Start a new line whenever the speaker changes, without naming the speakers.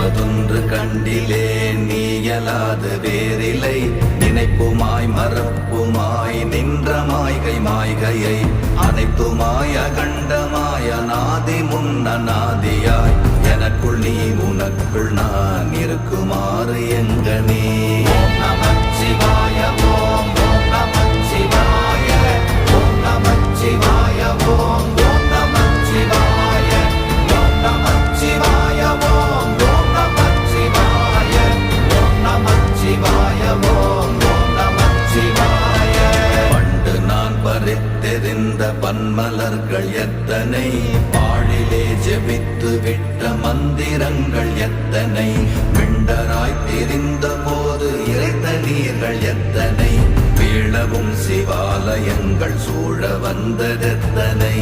நினைப்பதொன்று கண்டிலே நீயலாது வேறில்லை. நினைப்புமாய் மறப்புமாய் நின்ற மாய்கை மாய்கையை அனைத்துமாய் அகண்டமாய் அநாதி முன்னநாதியாய் எனக்குள் நீ உனக்குள் நான் இருக்குமாறு எங்கனே. ஓம் நமச்சிவாய ஓம் ஓம் நமச்சிவாய ஓம் நமச்சிவாய ஓம் ஓம் நமச்சிவாய ஓம் நமச்சிவாய ஓம் ஓம் நமச்சிவாய ஓம் நமச்சிவாய ஓம் ஓம் நமச்சிவாய. பண்டு நான் பறித்தெறிந்த பன்மலர்கள் எத்தனை, பாழிலே ஜெபித்து விட்ட மந்திரங்கள் எத்தனை, மிண்டராய் தெரிந்த போது இறைத்த நீர்கள் எத்தனை, வீழவும் சிவாலயங்கள் சூழ வந்ததெத்தனை.